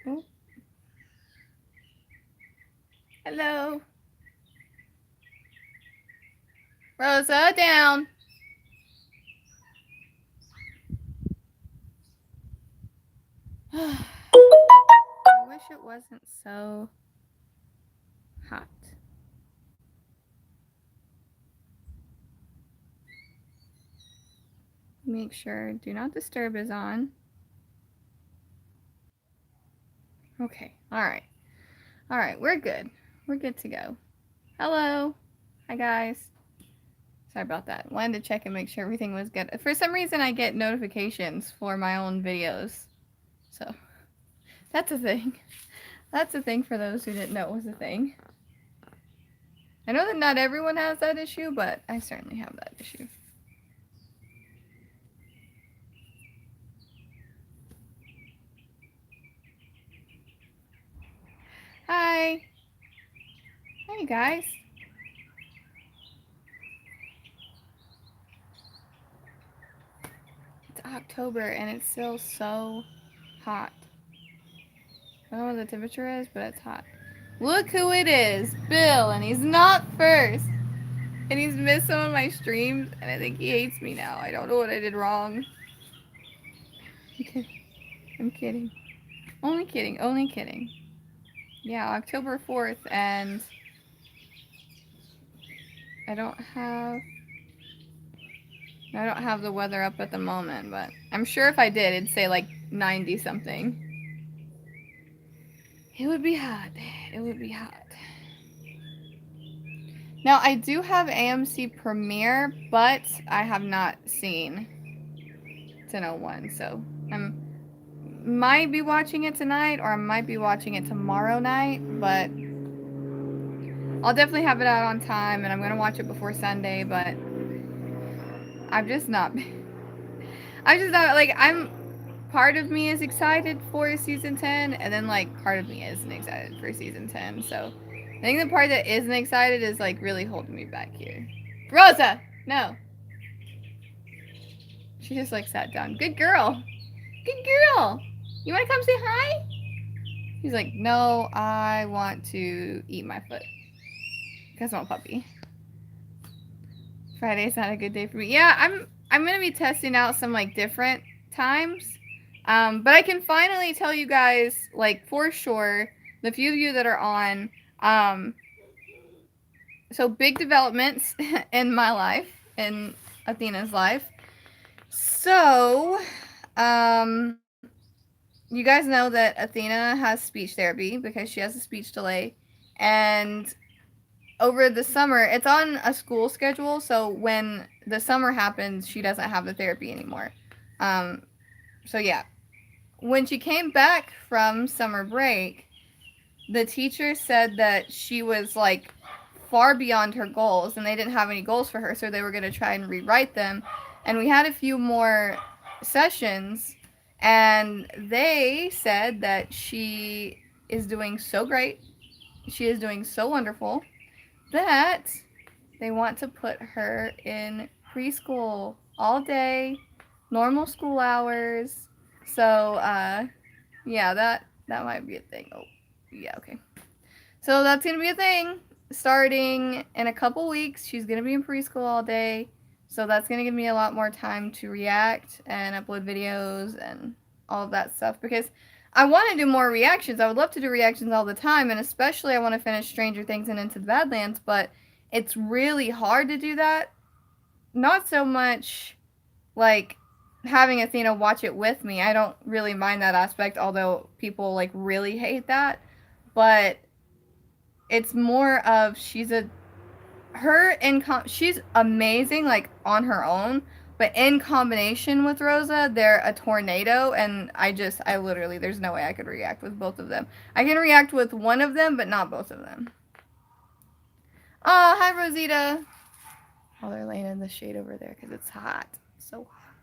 Oh. Hello. Rosa, down. I wish it wasn't so hot. Make sure do not disturb is on. Okay. All right. All right. We're good. We're good to go. Hello. Hi, guys. Sorry about that. Wanted to check and make sure everything was good. For some reason, I get notifications for my own videos. So, that's a thing. That's a thing for those who didn't know it was a thing. I know that not everyone has that issue, but I certainly have that issue. Hi. Hey, guys. It's October and it's still so hot. I don't know what the temperature is, but it's hot. Look who it is, Bill, and he's not first. And he's missed some of my streams, and I think he hates me now. I don't know what I did wrong. I'm kidding. Only kidding, only kidding. Yeah, October 4th, and I don't have the weather up at the moment, but I'm sure if I did, it'd say like 90 something. It would be hot. It would be hot. Now, I do have AMC Premiere, but I have not seen 1001, so I might be watching it tonight, or I might be watching it tomorrow night, but I'll definitely have it out on time, and I'm going to watch it before Sunday, but I'm just not, part of me is excited for season 10, and then, like, part of me isn't excited for season 10, so I think the part that isn't excited is, like, really holding me back here. Rosa! No. She just, like, sat down. Good girl. Good girl. You want to come say hi? He's like, no, I want to eat my foot. Because I'm a puppy. Friday's not a good day for me. Yeah, I'm going to be testing out some, like, different times. But I can finally tell you guys, like, for sure, the few of you that are on, so big developments in my life, in Athena's life. So, you guys know that Athena has speech therapy because she has a speech delay. And over the summer, it's on a school schedule, so when the summer happens, she doesn't have the therapy anymore. So yeah. When she came back from summer break, the teacher said that she was, like, far beyond her goals, and they didn't have any goals for her, so they were going to try and rewrite them. And we had a few more sessions, and they said that she is doing so great, she is doing so wonderful, that they want to put her in preschool all day, normal school hours. So, yeah, that might be a thing. Oh, yeah, okay. So that's going to be a thing. Starting in a couple weeks, she's going to be in preschool all day. So that's going to give me a lot more time to react and upload videos and all of that stuff. Because I want to do more reactions. I would love to do reactions all the time. And especially I want to finish Stranger Things and Into the Badlands. But it's really hard to do that. Not so much, like, having Athena watch it with me. I don't really mind that aspect. Although people, like, really hate that. But it's more of she's amazing, like, on her own, but in combination with Rosa, they're a tornado, and I literally, there's no way I could react with both of them. I can react with one of them, but not both of them. Oh, hi, Rosita. Oh, they're laying in the shade over there because it's hot. So hot.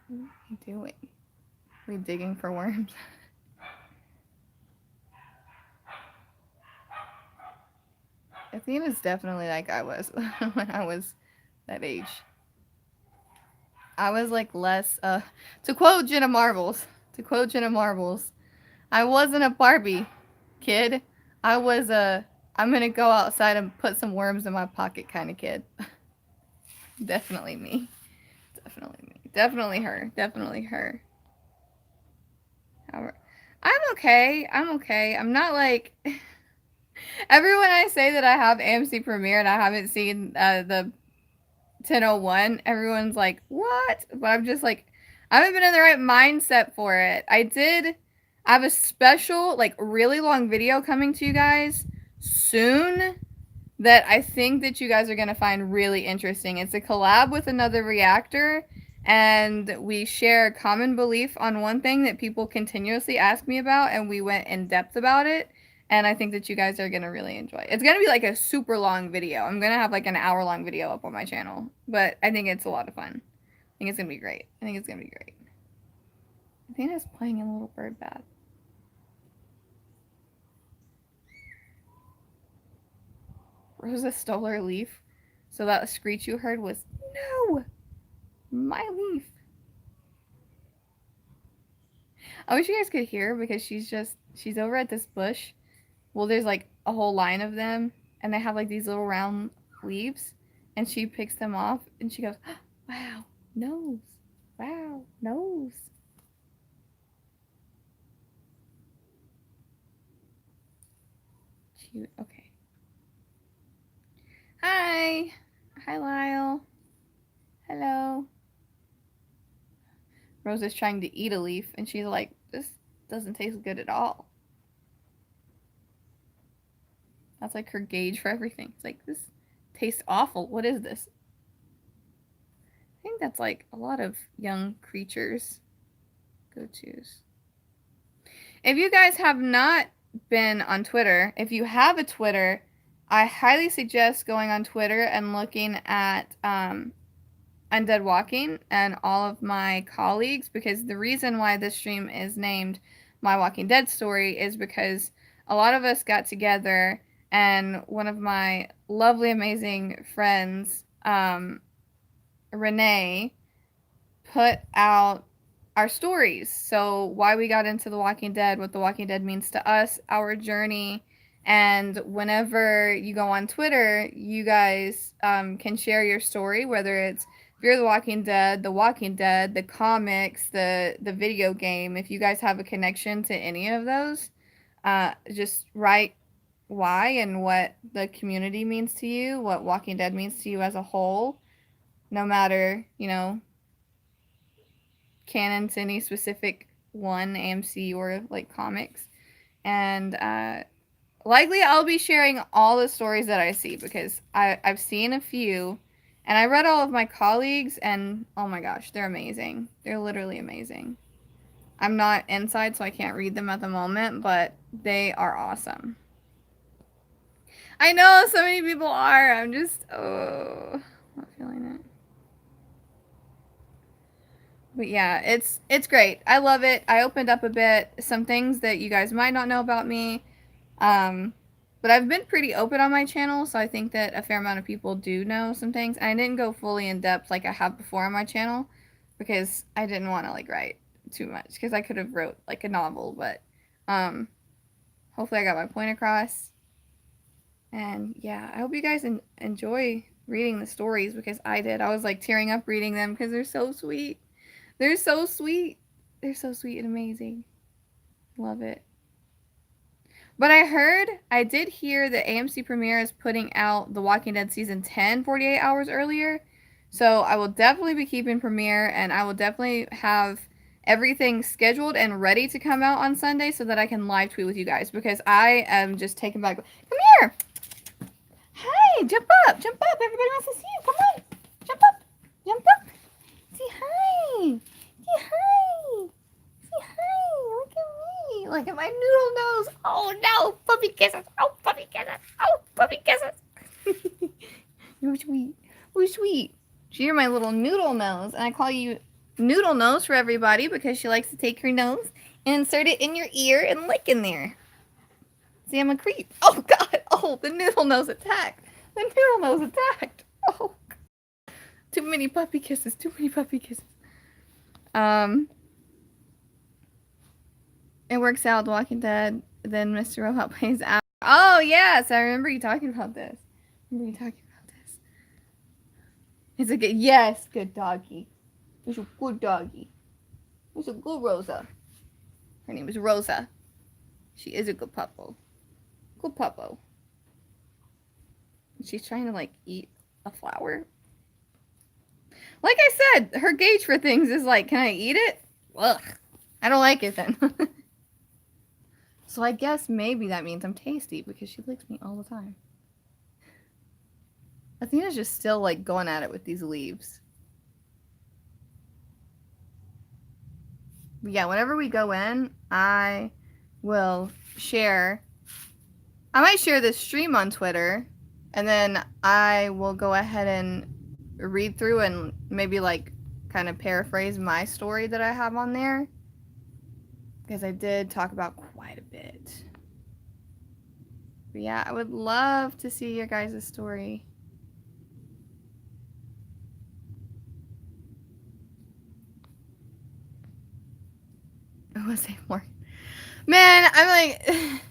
What are you doing? Are we digging for worms? Athena's definitely like I was when I was that age. I was like less, to quote Jenna Marbles, I wasn't a Barbie kid. I was a, I'm gonna go outside and put some worms in my pocket kind of kid. Definitely me. Definitely me. Definitely her. Definitely her. However, I'm okay. I'm okay. I'm not like everyone I say that I have AMC Premiere and I haven't seen the 1001. Everyone's like, "What?" But I'm just like, I haven't been in the right mindset for it. I have a special, like, really long video coming to you guys soon that I think that you guys are going to find really interesting. It's a collab with another reactor, and we share a common belief on one thing that people continuously ask me about, and we went in depth about it. And I think that you guys are going to really enjoy it. It's going to be like a super long video. I'm going to have like an hour-long video up on my channel. But I think it's a lot of fun. I think it's going to be great. I think it's going to be great. Athena's playing in Little Bird Bath. Rosa stole her leaf. So that screech you heard was, no! My leaf. I wish you guys could hear because she's over at this bush. Well, there's like a whole line of them, and they have like these little round leaves, and she picks them off, and she goes, wow, nose, wow, nose. Cute, okay. Hi. Hi, Lyle. Hello. Rosa's trying to eat a leaf, and she's like, this doesn't taste good at all. That's like her gauge for everything. It's like, this tastes awful. What is this? I think that's like a lot of young creatures' go-tos. If you guys have not been on Twitter, if you have a Twitter, I highly suggest going on Twitter and looking at Undead Walking and all of my colleagues, because the reason why this stream is named My Walking Dead Story is because a lot of us got together, and one of my lovely, amazing friends, Renee, put out our stories. So why we got into The Walking Dead, what The Walking Dead means to us, our journey. And whenever you go on Twitter, you guys can share your story, whether it's Fear the Walking Dead, the comics, the video game. If you guys have a connection to any of those, just write why and what the community means to you, what Walking Dead means to you as a whole, no matter, you know, canon to any specific one, AMC or like comics. And likely I'll be sharing all the stories that I see, because I've seen a few, and I read all of my colleagues, and oh my gosh, they're amazing. They're literally amazing. I'm not inside, so I can't read them at the moment, but they are awesome. I know so many people are. I'm just, oh, not feeling it. But yeah, it's great. I love it. I opened up a bit, some things that you guys might not know about me. But I've been pretty open on my channel, so I think that a fair amount of people do know some things. And I didn't go fully in depth like I have before on my channel, because I didn't want to like write too much, because I could have wrote like a novel, but hopefully I got my point across. And yeah, I hope you guys enjoy reading the stories, because I did. I was like tearing up reading them because they're so sweet. They're so sweet. They're so sweet and amazing. Love it. But I did hear that AMC Premiere is putting out The Walking Dead Season 10 48 hours earlier. So I will definitely be keeping Premiere, and I will definitely have everything scheduled and ready to come out on Sunday so that I can live tweet with you guys, because I am just taken back. Come here! Hi! Jump up! Jump up! Everybody wants to see you! Come on! Jump up! Jump up! Say hi! Say hi! Say hi! Look at me! Look at my noodle nose! Oh no! Puppy kisses! Oh, puppy kisses! Oh, puppy kisses! You're sweet. You're sweet. So you're my little noodle nose, and I call you Noodle Nose for everybody because she likes to take her nose and insert it in your ear and lick in there. See, I'm a creep. Oh god! Oh, the noodle nose attacked! The noodle nose attacked! Oh. Too many puppy kisses. Too many puppy kisses. Um, it works out. The Walking Dead. Then Mr. Robot plays out. Oh yes, I remember you talking about this. It's a good. Yes, good doggy. It's a good doggy. It's a good Rosa. Her name is Rosa. She is a good puppo. Good puppo. She's trying to like eat a flower. Like I said, her gauge for things is like, can I eat it? Ugh. I don't like it then. So I guess maybe that means I'm tasty because she licks me all the time. Athena's just still like going at it with these leaves. But yeah, whenever we go in, I will share. I might share this stream on Twitter, and then I will go ahead and read through and maybe like kind of paraphrase my story that I have on there. Because I did talk about quite a bit. But yeah, I would love to see your guys' story. I was say more. Man, I'm like,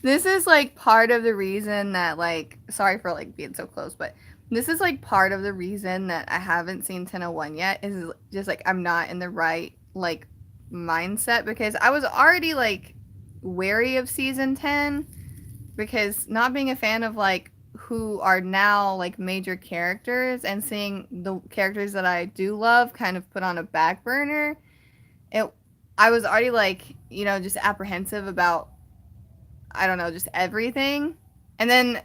this is like part of the reason that like, sorry for like being so close, but this is like part of the reason that I haven't seen 1001 yet is just like I'm not in the right like mindset because I was already like wary of season 10 because not being a fan of like who are now like major characters and seeing the characters that I do love kind of put on a back burner, I was already like, you know, just apprehensive about I don't know, just everything. And then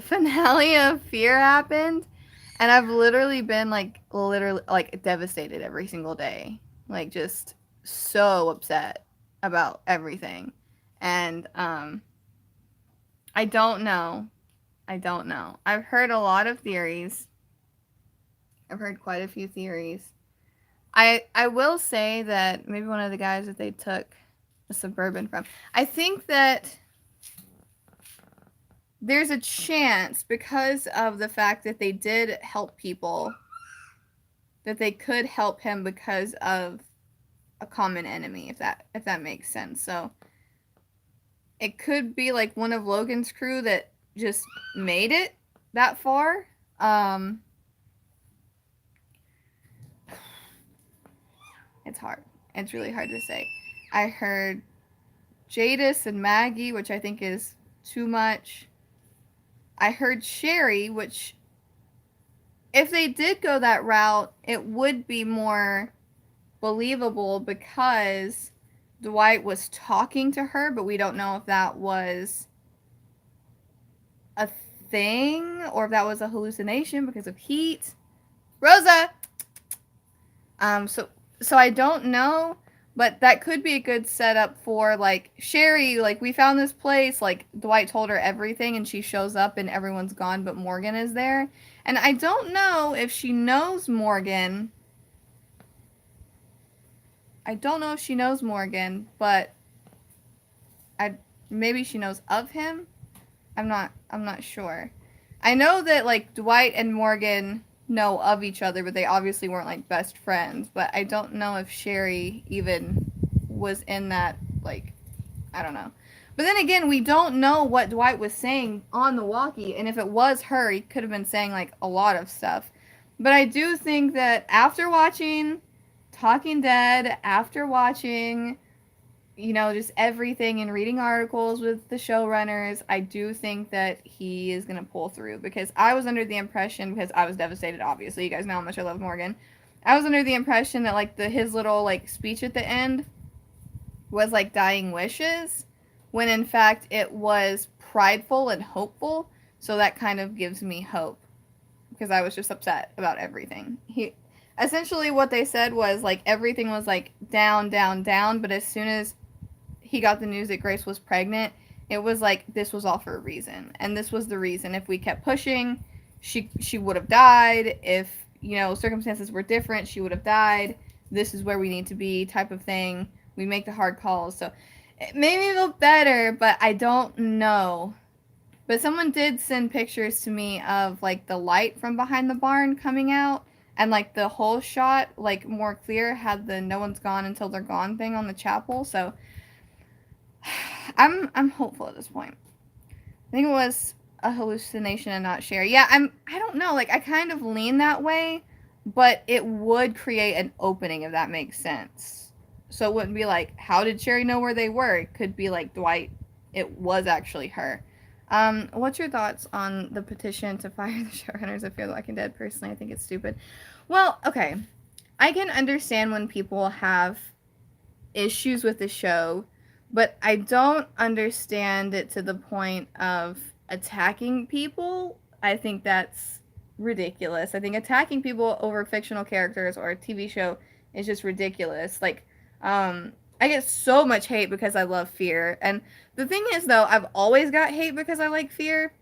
finale of Fear happened and I've literally been like devastated every single day. Like just so upset about everything. And I don't know. I've heard a lot of theories. I've heard quite a few theories. I will say that maybe one of the guys that they took a Suburban from. I think that there's a chance because of the fact that they did help people that they could help him because of a common enemy, if that makes sense. So it could be like one of Logan's crew that just made it that far. It's hard. It's really hard to say. I heard Jadis and Maggie, which I think is too much. I heard Sherry, which if they did go that route, it would be more believable because Dwight was talking to her, but we don't know if that was a thing or if that was a hallucination because of heat. Rosa! So I don't know, but that could be a good setup for like Sherry, like we found this place, like Dwight told her everything and she shows up and everyone's gone but Morgan is there. And I don't know if she knows Morgan. But maybe she knows of him. I'm not sure. I know that like Dwight and Morgan know of each other, but they obviously weren't like best friends. But I don't know if Sherry even was in that, like, I don't know. But then again, we don't know what Dwight was saying on the walkie, and if it was her, he could have been saying like a lot of stuff. But I do think that after watching Talking Dead, after watching, you know, just everything and reading articles with the showrunners, I do think that he is going to pull through because I was under the impression, because I was devastated, obviously, you guys know how much I love Morgan. I was under the impression that like his little like speech at the end was like dying wishes, when in fact it was prideful and hopeful. So that kind of gives me hope because I was just upset about everything. He essentially what they said was like everything was like down, down, down, but as soon as he got the news that Grace was pregnant, it was like this was all for a reason, and this was the reason. If we kept pushing, she would have died. If, you know, circumstances were different, she would have died. This is where we need to be, type of thing. We make the hard calls. So it made me feel better, but I don't know But someone did send pictures to me of like the light from behind the barn coming out, and like the whole shot, like more clear, had the "no one's gone until they're gone" thing on the chapel. So I'm hopeful at this point. I think it was a hallucination and not Sherry. Yeah, I don't know, like I kind of lean that way, but it would create an opening if that makes sense. So it wouldn't be like, how did Sherry know where they were? It could be like Dwight, it was actually her. What's your thoughts on the petition to fire the showrunners of Fear the Walking Dead? Personally, I think it's stupid. Well, okay. I can understand when people have issues with the show, but I don't understand it to the point of attacking people. I think that's ridiculous. I think attacking people over fictional characters or a TV show is just ridiculous. Like, I get so much hate because I love Fear. And the thing is, though, I've always got hate because I like Fear.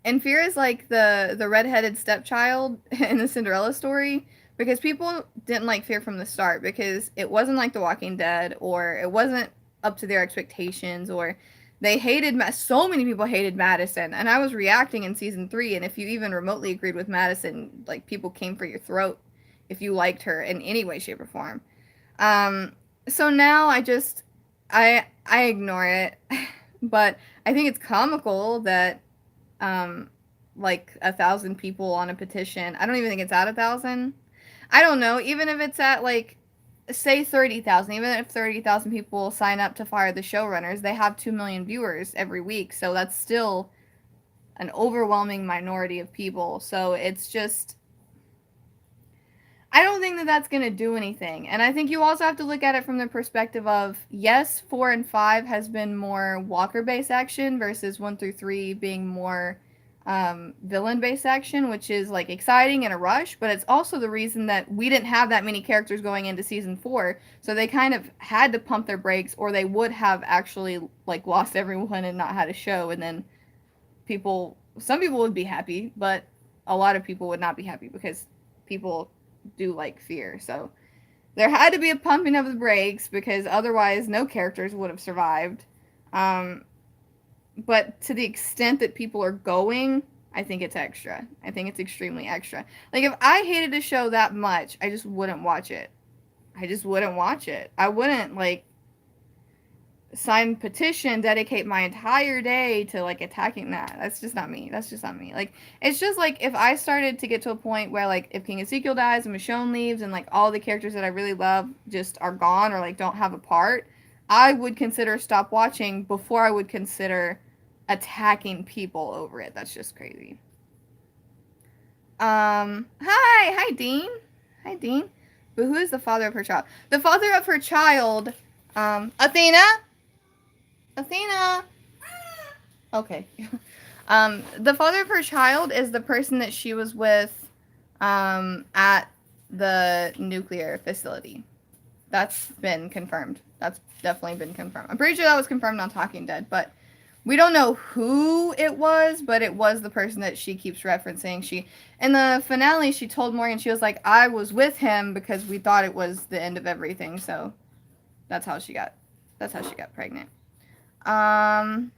And Fear is like the redheaded stepchild in the Cinderella story, because people didn't like Fear from the start because it wasn't like The Walking Dead, or it wasn't up to their expectations, or they hated so many people hated Madison, and I was reacting in season 3, and if you even remotely agreed with Madison, like people came for your throat if you liked her in any way, shape, or form. Um, so now I ignore it, but I think it's comical that um, like 1,000 people on a petition. I don't even think it's at 1,000. I don't know. Even if it's at like, say 30,000, even if 30,000 people sign up to fire the showrunners, they have 2 million viewers every week. So that's still an overwhelming minority of people. So it's just, I don't think that that's going to do anything. And I think you also have to look at it from the perspective of, yes, 4 and 5 has been more Walker based action versus 1 through 3 being more villain based action, which is like exciting and a rush, but it's also the reason that we didn't have that many characters going into season 4. So they kind of had to pump their brakes, or they would have actually like lost everyone and not had a show. And then some people would be happy, but a lot of people would not be happy because people do like Fear. So there had to be a pumping of the brakes because otherwise no characters would have survived. But to the extent that people are going, I think it's extra. I think it's extremely extra. Like if I hated a show that much, I just wouldn't watch it. I just wouldn't watch it. I wouldn't like sign petition, dedicate my entire day to like attacking that. That's just not me. That's just not me. Like it's just like if I started to get to a point where like if King Ezekiel dies and Michonne leaves and like all the characters that I really love just are gone or like don't have a part, I would consider stop watching before I would consider attacking people over it. That's just crazy. Hi Dean. Hi Dean. But who is the father of her child? The father of her child, Athena. Athena. Okay. The father of her child is the person that she was with at the nuclear facility. That's been confirmed. That's definitely been confirmed. I'm pretty sure that was confirmed on Talking Dead, but we don't know who it was, but it was the person that she keeps referencing. She in the finale, she told Morgan, she was like, "I was with him because we thought it was the end of everything." So that's how she got pregnant. Oh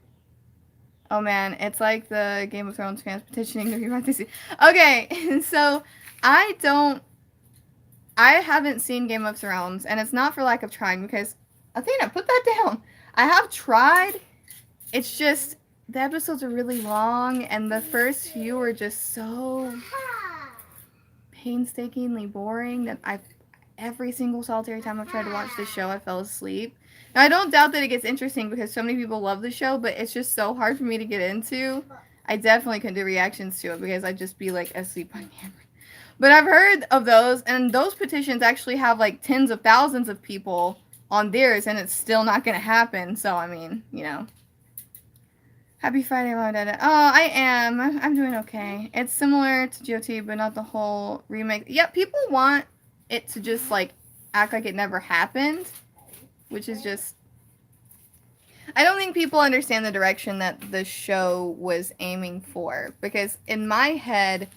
man, it's like the Game of Thrones fans petitioning to rewrite this. Okay, so I haven't seen Game of Thrones, and it's not for lack of trying because Athena, put that down. I have tried. It's just the episodes are really long, and the first few are just so painstakingly boring that every single solitary time I've tried to watch this show, I fell asleep. Now, I don't doubt that it gets interesting because so many people love the show, but it's just so hard for me to get into. I definitely couldn't do reactions to it because I'd just be like asleep on camera. But I've heard of those, and those petitions actually have like tens of thousands of people on theirs, and it's still not going to happen. So, I mean, you know. Happy Friday, Mom, Dada. Oh, I am. I'm doing okay. It's similar to GOT, but not the whole remake. Yeah, people want it to just, like, act like it never happened, which is just... I don't think people understand the direction that the show was aiming for, because in my head,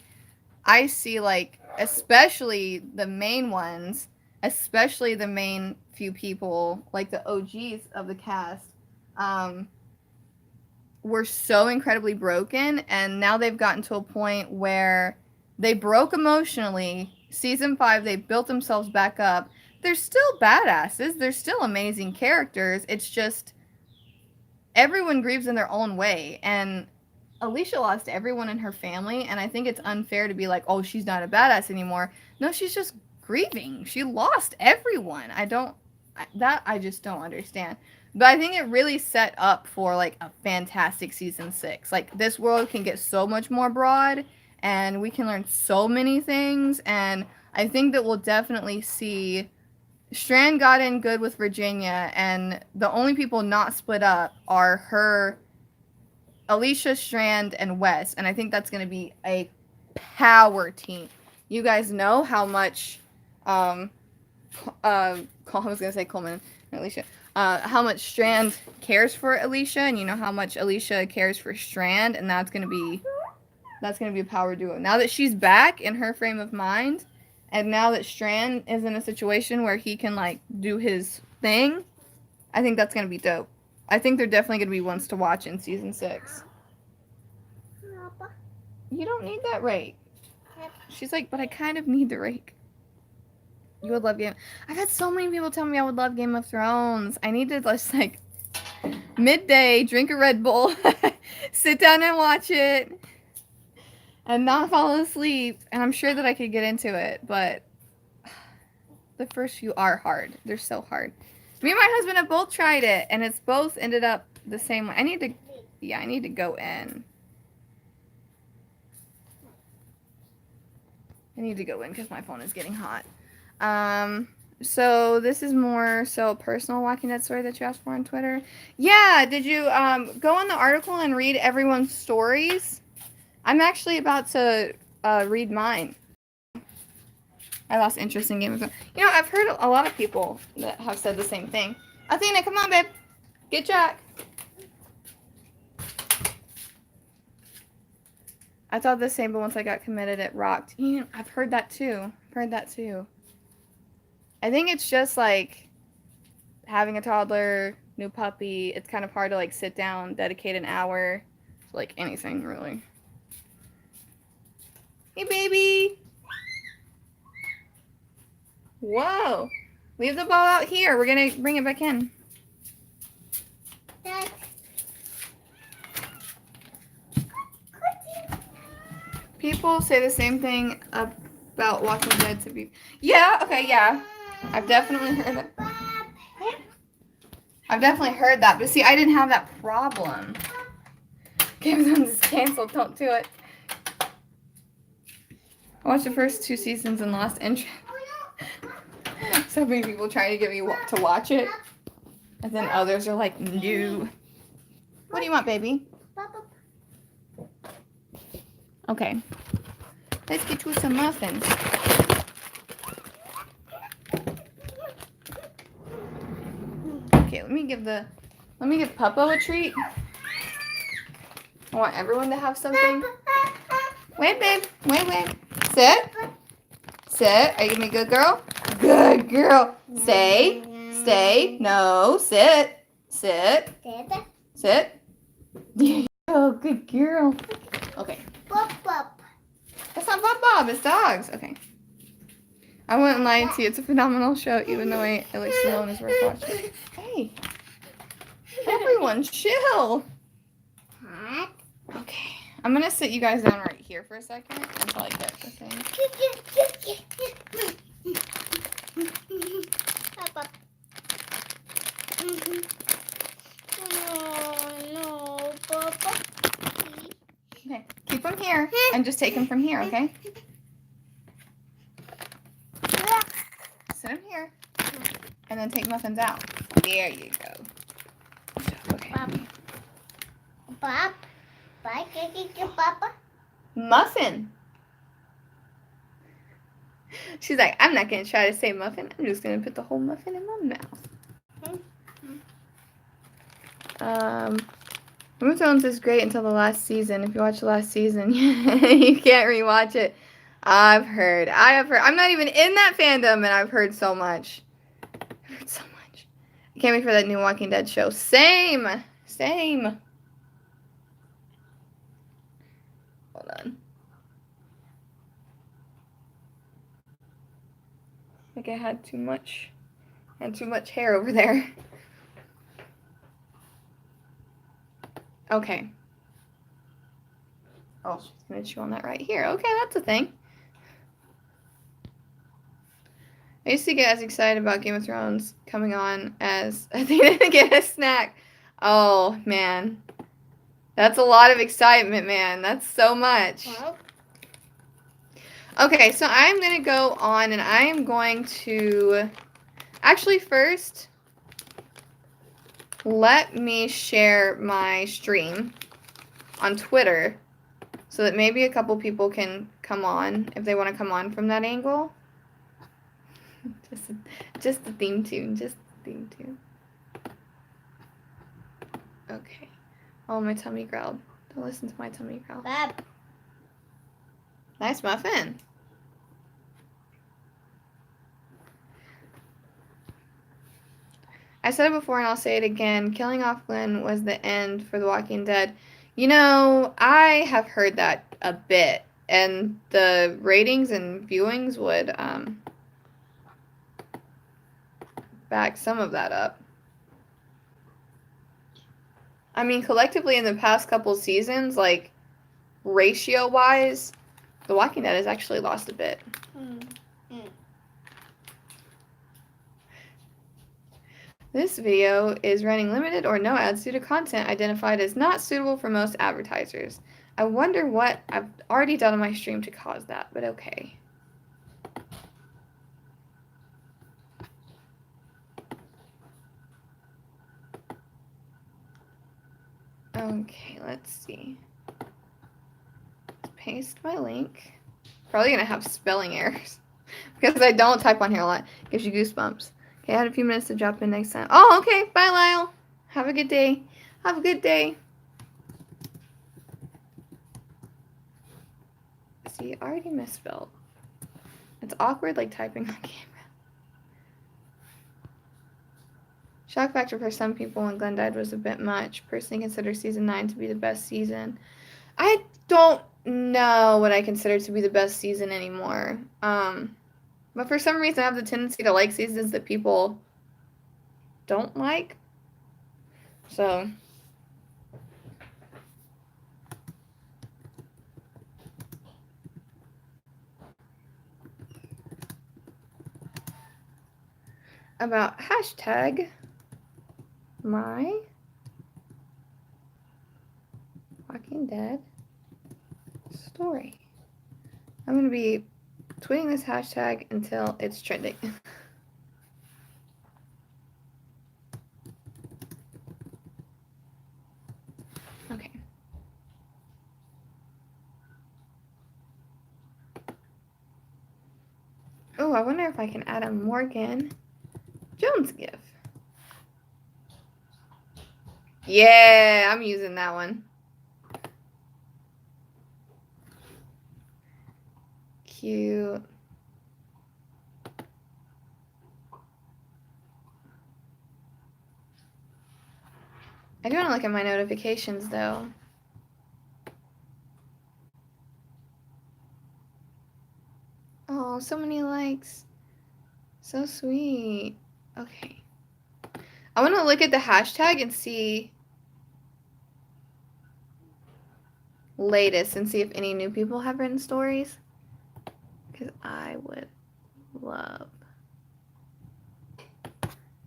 I see, like, especially the main ones, especially the main few people, like the OGs of the cast, were so incredibly broken, and now they've gotten to a point where they broke emotionally. Season 5, they built themselves back up. They're still badasses. They're still amazing characters. It's just everyone grieves in their own way, and Alicia lost everyone in her family, and I think it's unfair to be like, oh, she's not a badass anymore. No, she's just grieving. She lost everyone. I just don't understand. But I think it really set up for like a fantastic season 6. Like, this world can get so much more broad, and we can learn so many things, and I think that we'll definitely see Strand got in good with Virginia, and the only people not split up are her, Alicia, Strand, and Wes, and I think that's going to be a power team. You guys know how much, I was going to say Coleman and Alicia, how much Strand cares for Alicia, and you know how much Alicia cares for Strand, and that's going to be a power duo. Now that she's back in her frame of mind, and now that Strand is in a situation where he can, like, do his thing, I think that's going to be dope. I think they're definitely going to be ones to watch in season 6. You don't need that rake. She's like, but I kind of need the rake. You would love Game. I've had so many people tell me I would love Game of Thrones. I need to just, like, midday, drink a Red Bull, sit down and watch it, and not fall asleep. And I'm sure that I could get into it, but the first few are hard. They're so hard. Me and my husband have both tried it, and it's both ended up the same way. I need to go in. I need to go in because my phone is getting hot. So this is more so a personal Walking Dead story that you asked for on Twitter. Yeah, did you go on the article and read everyone's stories? I'm actually about to read mine. I lost interest in Game of Thrones. You know, I've heard a lot of people that have said the same thing. Athena, come on, babe. Get Jack. I thought the same, but once I got committed, it rocked. You know, I've heard that too. I think it's just like having a toddler, new puppy. It's kind of hard to like sit down, dedicate an hour to like anything really. Hey, baby. Whoa. Leave the ball out here. We're going to bring it back in. People say the same thing about Walking Dead to be... Yeah, okay, yeah. I've definitely heard that. But see, I didn't have that problem. Game of Thrones is canceled. Don't do it. I watched the first 2 seasons and lost interest. So many people trying to get me to watch it. And then others are like, no. What do you want, baby? Okay. Let's get you some muffins. Okay, let me give Puppo a treat. I want everyone to have something. Wait, babe. Wait. Sit. Are you gonna be a good girl? Good girl. Stay. No, sit. Oh, good girl. Okay. That's not Bob. It's dogs. Okay. I wouldn't lie to you. It's a phenomenal show, even though Alex Stallone is worth watching. Hey. Everyone, chill. Okay. I'm going to sit you guys down right here for a second until I get the thing. No, Papa. Okay. Keep them here and just take them from here, okay? Sit them here and then take muffins out. There you go. Okay. Bob. Bye, Papa. Muffin. She's like, I'm not going to try to say muffin. I'm just going to put the whole muffin in my mouth. Game of Thrones is great until the last season. If you watch the last season, you can't rewatch it. I have heard. I'm not even in that fandom, and I've heard so much. I can't wait for that new Walking Dead show. Same. Hold on. Like I had too much hair over there. Okay. Oh, she's gonna chew on that right here. Okay, that's a thing. I used to get as excited about Game of Thrones coming on as I didn't get a snack. Oh, man. That's a lot of excitement, man. That's so much. Wow. Okay, so I'm going to go on and I am going to... Actually, first, let me share my stream on Twitter so that maybe a couple people can come on if they want to come on from that angle. Just the theme tune. Just the theme tune. Okay. Oh, my tummy growled. Don't listen to my tummy growl. Bab. Nice muffin. I said it before and I'll say it again. Killing off Glenn was the end for The Walking Dead. You know, I have heard that a bit. And the ratings and viewings would back some of that up. I mean, collectively in the past couple seasons, like, ratio-wise, The Walking Dead has actually lost a bit. This video is running limited or no ads due to content identified as not suitable for most advertisers. I wonder what I've already done on my stream to cause that, but okay. Okay, let's see. Let's paste my link. Probably gonna have spelling errors because I don't type on here a lot. Gives you goosebumps. Okay, I had a few minutes to drop in next time. Oh, okay. Bye, Lyle. Have a good day. Have a good day. See, already misspelled. It's awkward like typing on camera. Shock factor for some people when Glenn died was a bit much. Personally consider season 9 to be the best season. I don't know what I consider to be the best season anymore. But for some reason I have the tendency to like seasons that people don't like. So about hashtag my Walking Dead story. I'm going to be tweeting this hashtag until it's trending. Okay. Oh, I wonder if I can add a Morgan Jones gif. Yeah, I'm using that one. Cute. I do want to look at my notifications, though. Oh, so many likes. So sweet. Okay. I want to look at the hashtag and see latest and see if any new people have written stories. Because I would love.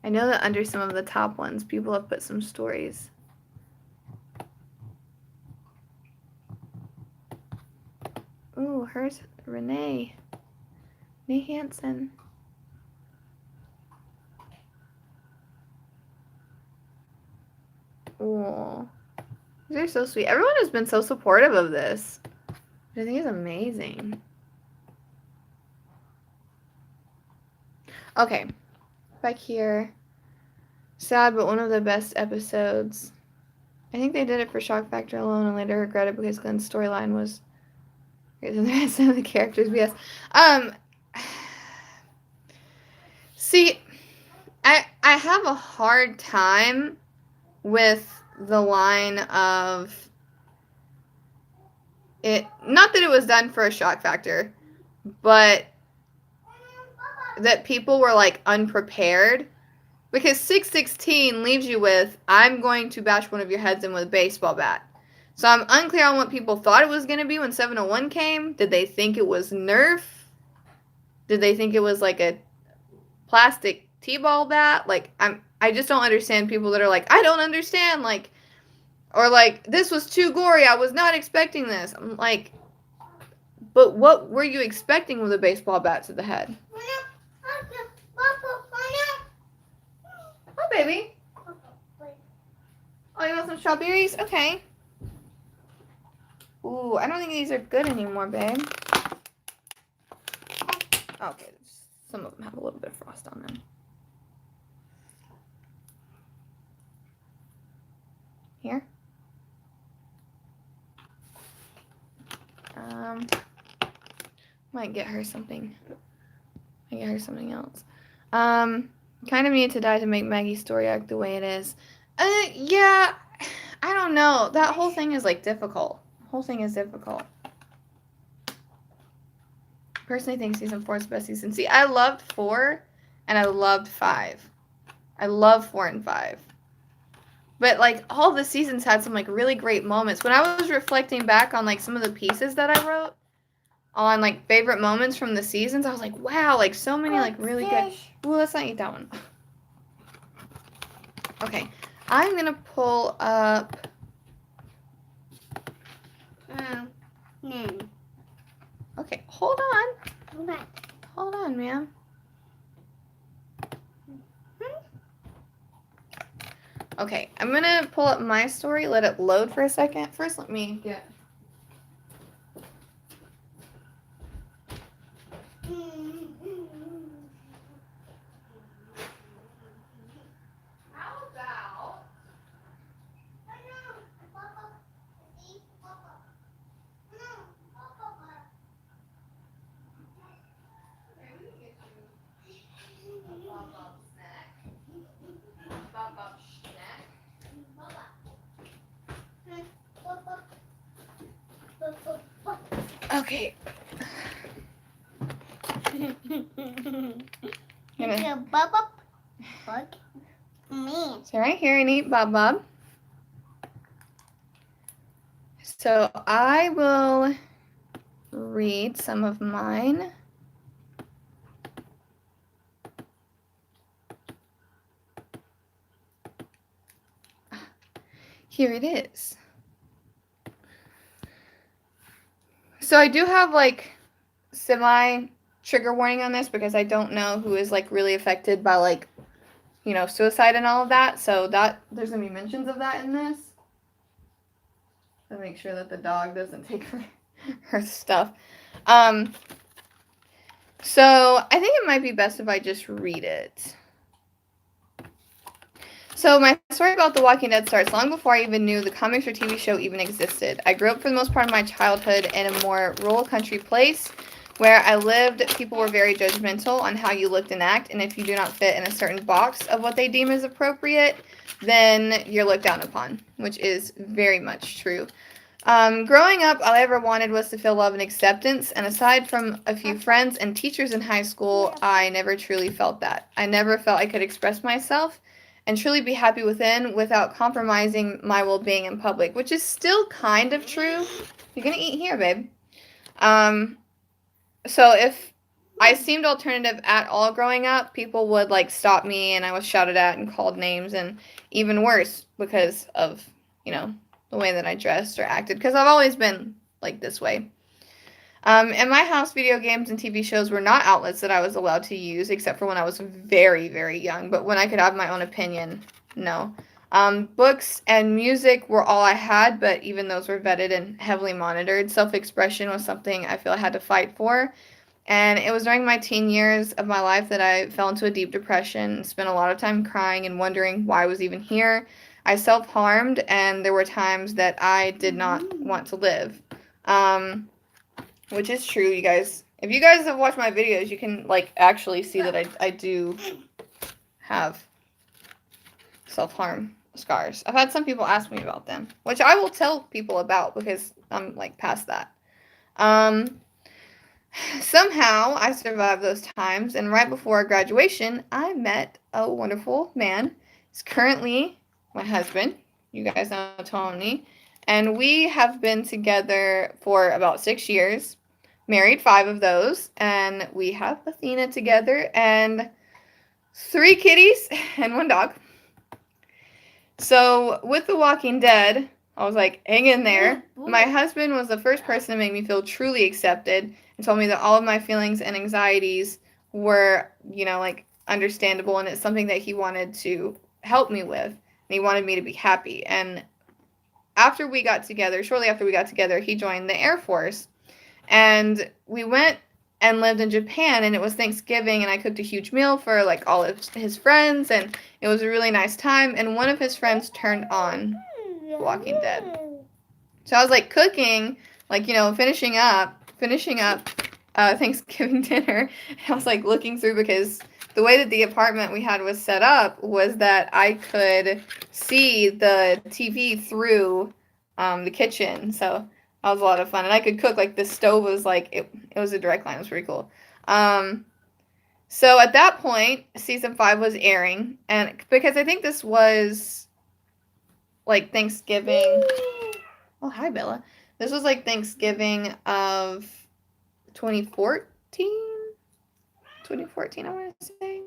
I know that under some of the top ones, people have put some stories. Ooh, here's Renee. Renee Hansen. Ooh. These are so sweet. Everyone has been so supportive of this. I think it's amazing. Okay. Back here. Sad, but one of the best episodes. I think they did it for shock factor alone and later regretted because Glenn's storyline was greater than the rest of the characters. But yes. See, I have a hard time with the line of not that it was done for a shock factor, but that people were like unprepared, because 616 leaves you with, I'm going to bash one of your heads in with a baseball bat. So I'm unclear on what people thought it was going to be when 701 came. Did they think it was Nerf? Did they think it was like a plastic t-ball bat? Like, I just don't understand people that are like, I don't understand, like, or like, this was too gory, I was not expecting this. I'm like, but what were you expecting with a baseball bat to the head? Oh, baby. Oh, you want some strawberries? Okay. Ooh, I don't think these are good anymore, babe. Okay, some of them have a little bit of frost on them. Here. Might get her something. Might get her something else. Kind of need to die to make Maggie's story arc the way it is. Yeah, I don't know. That whole thing is like difficult. The whole thing is difficult. Personally think season 4 is the best season. See, I loved 4 and I loved 5. I love 4 and 5. But like all the seasons had some like really great moments. When I was reflecting back on like some of the pieces that I wrote on like favorite moments from the seasons, I was like, wow, like so many like really good. Ooh, let's not eat that one. Okay, I'm gonna pull up. Okay, hold on. Hold on, ma'am. Okay, I'm gonna pull up my story, let it load for a second. First, let me get. How about. Okay. So right here, I need Bob Bob. So I will read some of mine. Here it is. So I do have like semi trigger warning on this because I don't know who is like really affected by like, you know, suicide and all of that. So that there's gonna be mentions of that in this. To make sure that the dog doesn't take her stuff. So I think it might be best if I just read it. So my story about The Walking Dead starts long before I even knew the comics or TV show even existed. I grew up for the most part of my childhood in a more rural country place. Where I lived, people were very judgmental on how you looked and act, and if you do not fit in a certain box of what they deem as appropriate, then you're looked down upon, which is very much true. Growing up, all I ever wanted was to feel love and acceptance, and aside from a few friends and teachers in high school, I never truly felt that. I never felt I could express myself and truly be happy within without compromising my well-being in public, which is still kind of true. You're gonna eat here, babe. So if I seemed alternative at all growing up, people would like stop me and I was shouted at and called names, and even worse because of, you know, the way that I dressed or acted, because I've always been like this way. In my house, video games and TV shows were not outlets that I was allowed to use, except for when I was very, very young. But when I could have my own opinion, no. Books and music were all I had, but even those were vetted and heavily monitored. Self-expression was something I feel I had to fight for. And it was during my teen years of my life that I fell into a deep depression, spent a lot of time crying and wondering why I was even here. I self-harmed, and there were times that I did not want to live. Which is true, you guys. If you guys have watched my videos, you can like actually see that I do have self-harm scars. I've had some people ask me about them, which I will tell people about because I'm like past that. Um, Somehow I survived those times, and right before graduation, I met a wonderful man. He's currently my husband. You guys know Tony. And we have been together for about 6 years, married 5 of those, and we have Athena together and 3 kitties and 1 dog. So with The Walking Dead, I was like, hang in there. My husband was the first person to make me feel truly accepted and told me that all of my feelings and anxieties were, like understandable, and it's something that he wanted to help me with. And he wanted me to be happy. And shortly after we got together, he joined the Air Force. And we went and lived in Japan, and it was Thanksgiving, and I cooked a huge meal for like all of his friends, and it was a really nice time. And one of his friends turned on Walking Dead. So I was like cooking, like, finishing up Thanksgiving dinner. And I was like looking through, because the way that the apartment we had was set up was that I could see the TV through the kitchen. So that was a lot of fun. And I could cook, like the stove was like, it was a direct line. It was pretty cool. So at that point, season 5 was airing. And because I think this was like Thanksgiving. Oh, hi, Bella. This was like Thanksgiving of 2014? 2014, I want to say.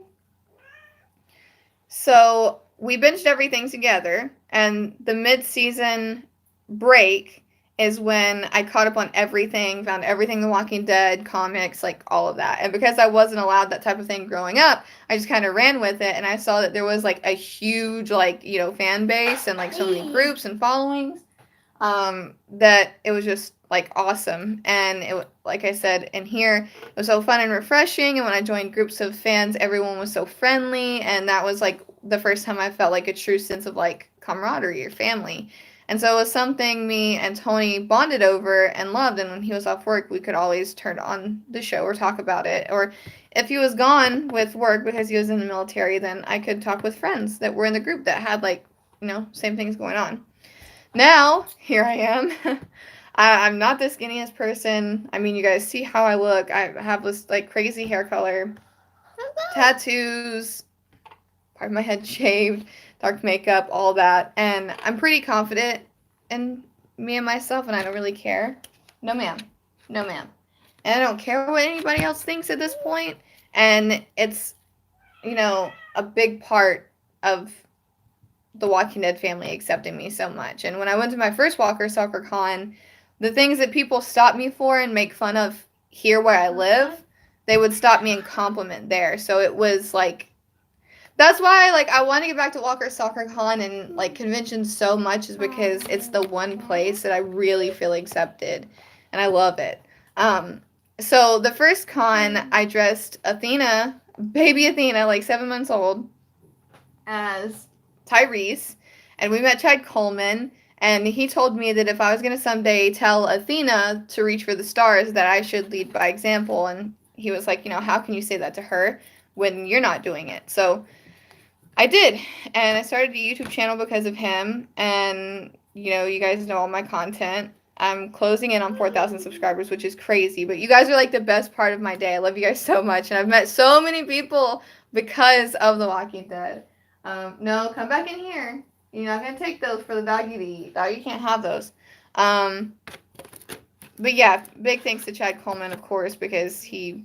So we binged everything together, and the mid-season break is when I caught up on everything, found everything The Walking Dead, comics, like all of that. And because I wasn't allowed that type of thing growing up, I just kind of ran with it, and I saw that there was like a huge like, fan base and like so many groups and followings, that it was just like awesome. And it, like I said in here, it was so fun and refreshing. And when I joined groups of fans, everyone was so friendly, and that was like the first time I felt like a true sense of like camaraderie or family. And so it was something me and Tony bonded over and loved. And when he was off work, we could always turn on the show or talk about it. Or if he was gone with work because he was in the military, then I could talk with friends that were in the group that had like, same things going on. Now, here I am. I'm not the skinniest person. I mean, you guys see how I look. I have this like crazy hair color, tattoos, part of my head shaved, dark makeup, all that. And I'm pretty confident in me and myself, and I don't really care. No, ma'am. No, ma'am. And I don't care what anybody else thinks at this point. And it's, a big part of the Walking Dead family accepting me so much. And when I went to my first Walker Soccer Con, the things that people stop me for and make fun of here where I live, they would stop me and compliment there. So it was like, that's why like I want to get back to Walker Soccer Con and like conventions so much, is because it's the one place that I really feel accepted, and I love it. So the first con, I dressed Athena, baby Athena, like 7 months old, as Tyrese, and we met Chad Coleman, and he told me that if I was going to someday tell Athena to reach for the stars, that I should lead by example. And he was like, how can you say that to her when you're not doing it? So I did, and I started a YouTube channel because of him, and you guys know all my content. I'm closing in on 4,000 subscribers, which is crazy, but you guys are like the best part of my day. I love you guys so much, and I've met so many people because of The Walking Dead. No, come back in here. You're not going to take those for the doggy to eat. Doggy can't have those. But yeah, big thanks to Chad Coleman, of course, because he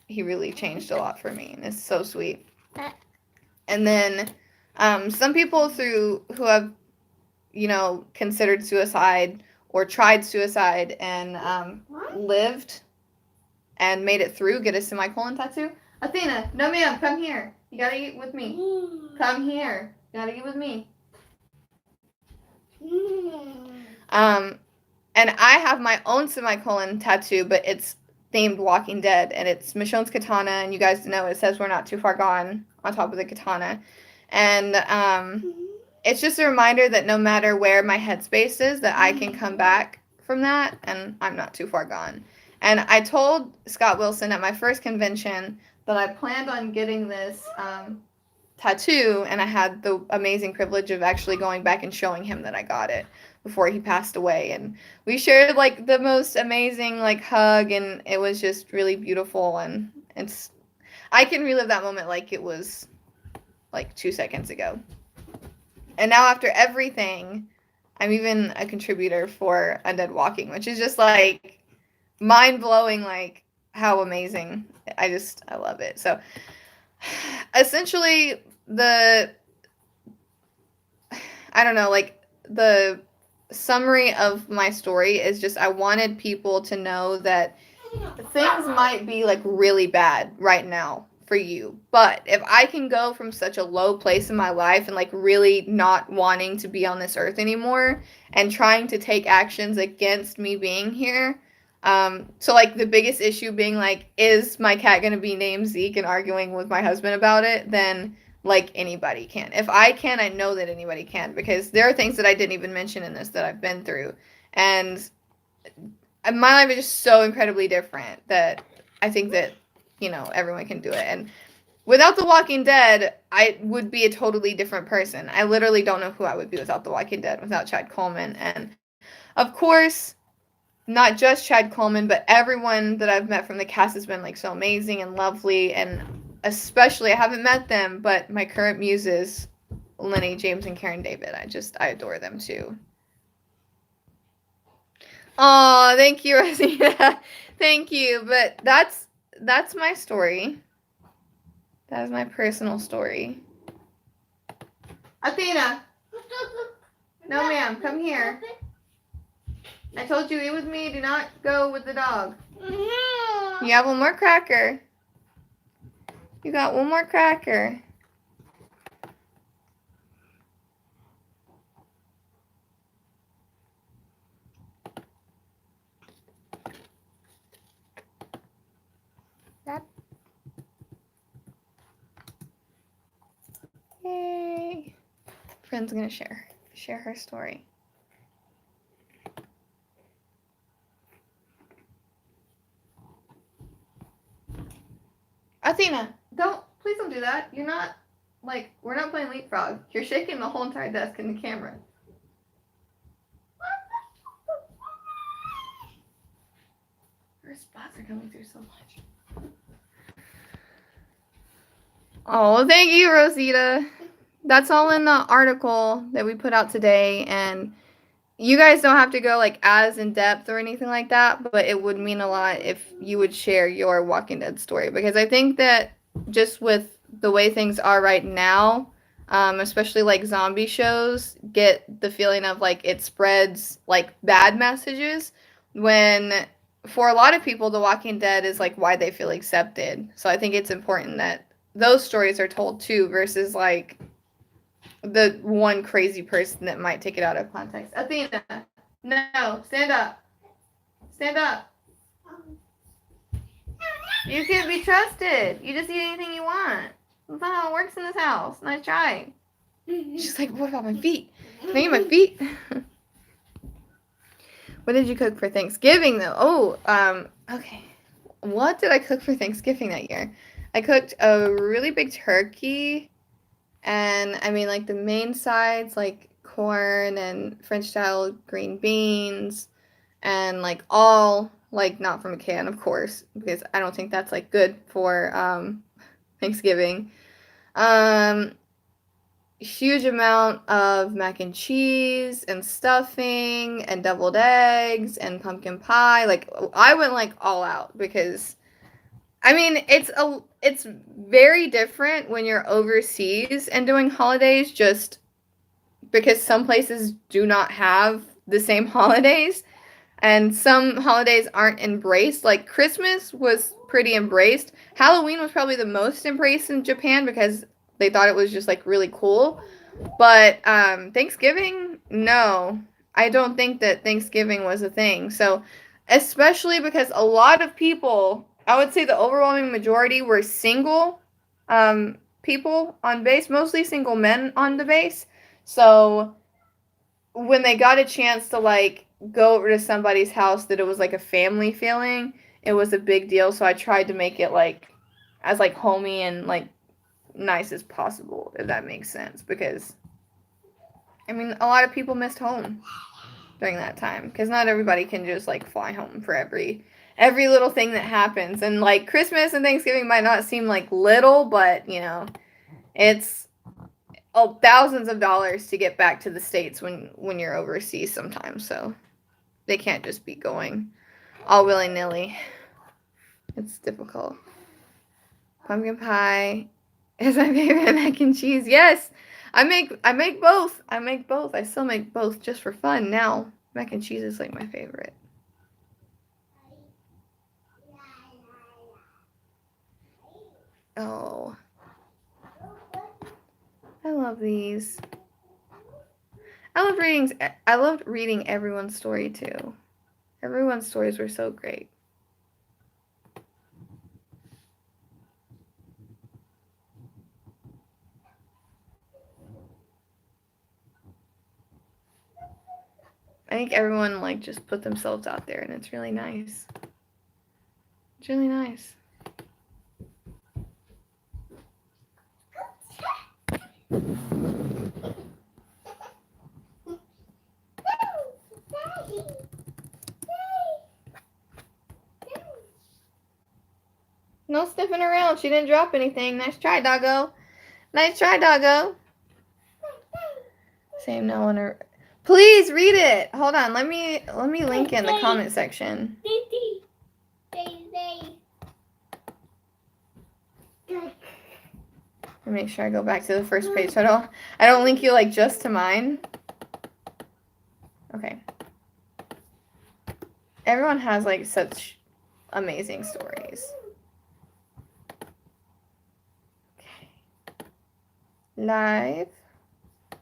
really changed a lot for me, and it's so sweet. And then some people who have, considered suicide or tried suicide and lived and made it through get a semicolon tattoo. Athena, no ma'am, come here. You gotta eat with me. Come here. You gotta eat with me. And I have my own semicolon tattoo, but it's themed Walking Dead, and it's Michonne's katana, and you guys know it says "We're not too far gone" on top of the katana. And it's just a reminder that no matter where my headspace is, that I can come back from that, and I'm not too far gone. And I told Scott Wilson at my first convention that I planned on getting this tattoo, and I had the amazing privilege of actually going back and showing him that I got it, before he passed away, and we shared like the most amazing like hug, and it was just really beautiful, and I can relive that moment like it was like 2 seconds ago. And now after everything, I'm even a contributor for Undead Walking, which is just like mind blowing, like how amazing. I love it. So essentially I don't know, like the summary of my story is just I wanted people to know that things might be like really bad right now for you, but if I can go from such a low place in my life and like really not wanting to be on this earth anymore and trying to take actions against me being here, so like the biggest issue being like, is my cat gonna be named Zeke, and arguing with my husband about it, then like anybody can. If I can, I know that anybody can, because there are things that I didn't even mention in this that I've been through, and my life is just so incredibly different that I think that, you know, everyone can do it. And without The Walking Dead, I would be a totally different person. I literally don't know who I would be without The Walking Dead, without Chad Coleman. And of course, not just Chad Coleman, but everyone that I've met from the cast has been like so amazing and lovely. And especially, I haven't met them, but my current muses, Lenny, James, and Karen David, I adore them too. Oh, thank you, Rosita. Thank you. But that's my story. That is my personal story. Athena. No, ma'am. Come here. I told you eat with me. Do not go with the dog. You have one more cracker. You got one more cracker. That. Yay. Friend's gonna share her story. Athena, please don't do that. You're not, like, we're not playing leapfrog. You're shaking the whole entire desk in the camera. Her spots are coming through so much. Oh, thank you, Rosita. That's all in the article that we put out today, and you guys don't have to go like as in depth or anything like that, but it would mean a lot if you would share your Walking Dead story, because I think that just with the way things are right now, especially like zombie shows, get the feeling of like it spreads like bad messages, when for a lot of people The Walking Dead is like why they feel accepted. So I think it's important that those stories are told too, versus like the one crazy person that might take it out of context. Athena, no, stand up. Stand up. You can't be trusted. You just eat anything you want. That's not how it works in this house. Nice try. She's like, what about my feet? Can I eat my feet? What did you cook for Thanksgiving, though? Oh, okay. What did I cook for Thanksgiving that year? I cooked a really big turkey. And I mean, like the main sides, like corn and French style green beans, and like all, like not from a can, of course, because I don't think that's like good for Thanksgiving. Huge amount of mac and cheese and stuffing and deviled eggs and pumpkin pie. Like I went like all out, because I mean, it's very different when you're overseas and doing holidays, just because some places do not have the same holidays, and some holidays aren't embraced. Like Christmas was pretty embraced. Halloween was probably the most embraced in Japan because they thought it was just like really cool. But Thanksgiving, no. I don't think that Thanksgiving was a thing. So, especially because a lot of people, I would say the overwhelming majority were single people on base, mostly single men on the base. So, when they got a chance to like go over to somebody's house that it was like a family feeling, it was a big deal. So I tried to make it like as like homey and like nice as possible, if that makes sense, because I mean a lot of people missed home. during that time, because not everybody can just like fly home for every little thing that happens. And like Christmas and Thanksgiving might not seem like little, but you know, it's thousands of dollars to get back to the States when you're overseas sometimes. So they can't just be going all willy-nilly. It's difficult. Pumpkin pie is my favorite mac and cheese. Yes, I make both. I still make both just for fun now. Mac and cheese is like my favorite. Oh, I love these. I loved reading everyone's story too. Everyone's stories were so great. I think everyone like just put themselves out there, and it's really nice. It's really nice. No sniffing around. She didn't drop anything. Nice try, doggo. Nice try, doggo. Same no one. Please read it. Hold on. Let me link it in the comment section. Make sure I go back to the first page so I don't link you like just to mine. Okay. Everyone has like such amazing stories. Okay. Live. I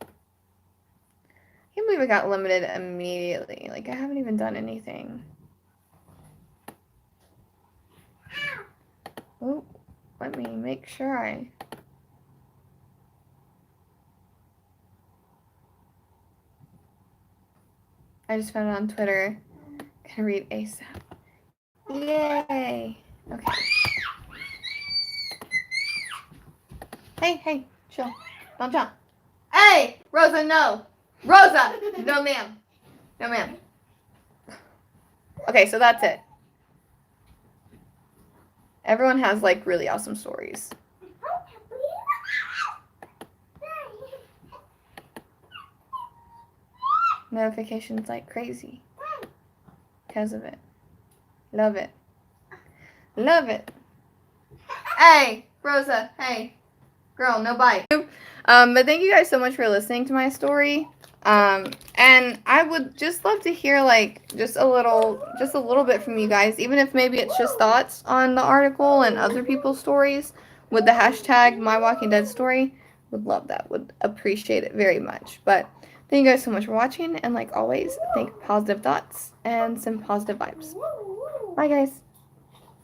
can't believe I got limited immediately. Like I haven't even done anything. Oh, let me make sure I just found it on Twitter. Gonna read ASAP. Yay! Okay. Hey, chill. Don't jump. Hey, Rosa, no. Rosa! No, ma'am. No, ma'am. Okay, so that's it. Everyone has like really awesome stories. Notifications like crazy because of it. Love it. Love it. Hey, Rosa. Hey, girl, no bite. But thank you guys so much for listening to my story. And I would just love to hear like just a little bit from you guys, even if maybe it's just thoughts on the article and other people's stories with the hashtag #MyWalkingDeadStory. Would love that. Would appreciate it very much. But thank you guys so much for watching, and like always, think positive thoughts and some positive vibes. Bye guys.